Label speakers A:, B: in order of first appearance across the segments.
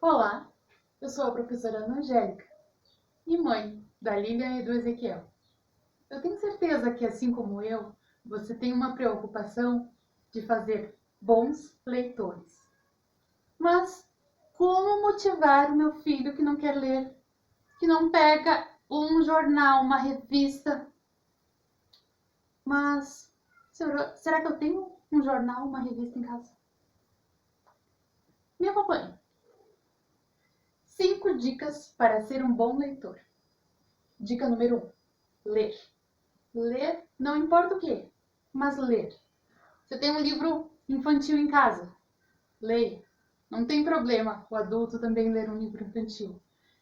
A: Olá, eu sou a professora Ana Angélica e mãe da Lilian e do Ezequiel. Eu tenho certeza que, assim como eu, você tem uma preocupação de fazer bons leitores. Mas como motivar o meu filho que não quer ler, que não pega um jornal, uma revista? Mas será que eu tenho um jornal, uma revista em casa? Me acompanhe. 5 dicas para ser um bom leitor. Dica número 1. Ler. Ler, não importa o que, mas ler. Você tem um livro infantil em casa? Leia. Não tem problema o adulto também ler um livro infantil.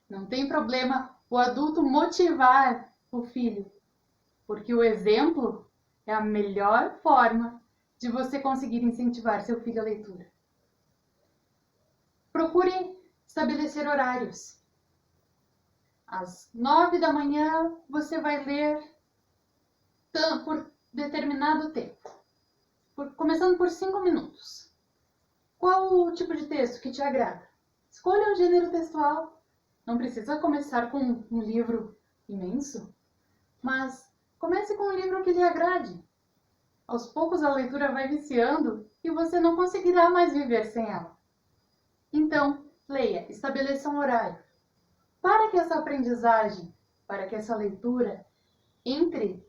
A: Não tem problema o adulto motivar o filho, porque o exemplo é a melhor forma de você conseguir incentivar seu filho à leitura. Procure estabelecer horários. Às 9 da manhã você vai ler por determinado tempo, começando por 5 minutos. Qual o tipo de texto que te agrada? Escolha um gênero textual. Não precisa começar com um livro imenso, mas comece com um livro que lhe agrade. Aos poucos a leitura vai viciando e você não conseguirá mais viver sem ela. Então, leia, estabeleça um horário. Para que essa aprendizagem, para que essa leitura entre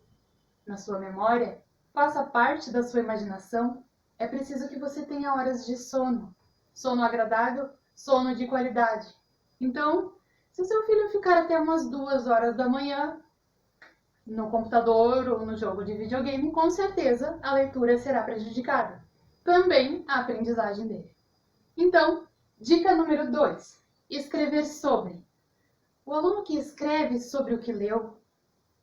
A: na sua memória, faça parte da sua imaginação, é preciso que você tenha horas de sono. Sono agradável, sono de qualidade. Então, se o seu filho ficar até umas 2 horas da manhã no computador ou no jogo de videogame, com certeza a leitura será prejudicada. Também a aprendizagem dele. Então, dica número 2. Escrever sobre. O aluno que escreve sobre o que leu,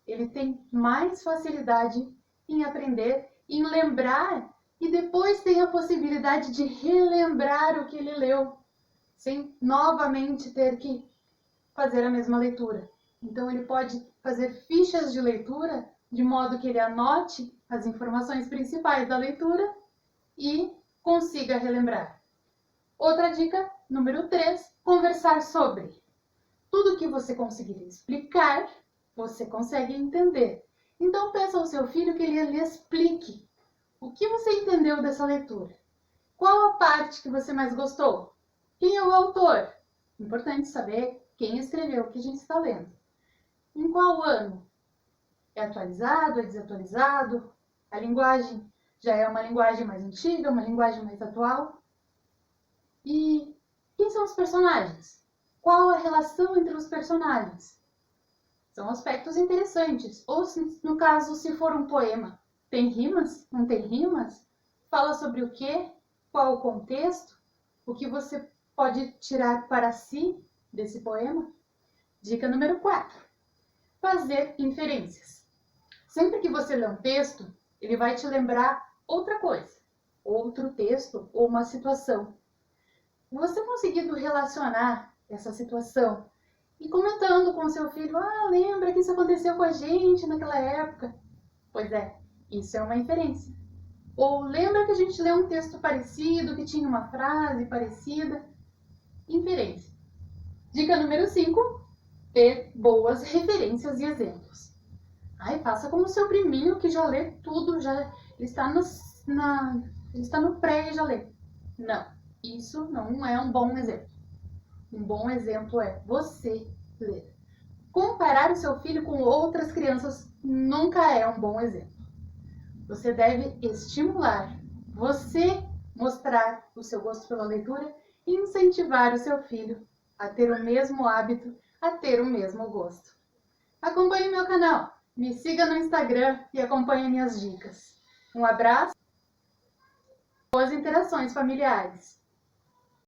A: ele tem mais facilidade em aprender, em lembrar, e depois tem a possibilidade de relembrar o que ele leu, sem novamente ter que fazer a mesma leitura. Então ele pode fazer fichas de leitura, de modo que ele anote as informações principais da leitura e consiga relembrar. Outra dica, número 3, conversar sobre. Tudo que você conseguir explicar, você consegue entender. Então peça ao seu filho que ele lhe explique o que você entendeu dessa leitura. Qual a parte que você mais gostou? Quem é o autor? Importante saber quem escreveu o que a gente está lendo. Em qual ano? É atualizado? É desatualizado? A linguagem já é uma linguagem mais antiga, uma linguagem mais atual? E quem são os personagens? Qual a relação entre os personagens? São aspectos interessantes. Ou, no caso, se for um poema, tem rimas? Não tem rimas? Fala sobre o quê? Qual o contexto? O que você pode tirar para si desse poema? Dica número 4. Fazer inferências. Sempre que você lê um texto, ele vai te lembrar outra coisa, outro texto ou uma situação. Você conseguindo relacionar essa situação e comentando com seu filho, lembra que isso aconteceu com a gente naquela época? Pois é, isso é uma inferência. Ou lembra que a gente leu um texto parecido, que tinha uma frase parecida? Inferência. Dica número 5, ter boas referências e exemplos. Faça como seu priminho que já lê tudo, ele está no pré e já lê. Não, isso não é um bom exemplo. Um bom exemplo é você ler. Comparar o seu filho com outras crianças nunca é um bom exemplo. Você deve estimular, você mostrar o seu gosto pela leitura e incentivar o seu filho a ter o mesmo hábito, a ter o mesmo gosto. Acompanhe meu canal, me siga no Instagram e acompanhe minhas dicas. Um abraço e boas interações familiares.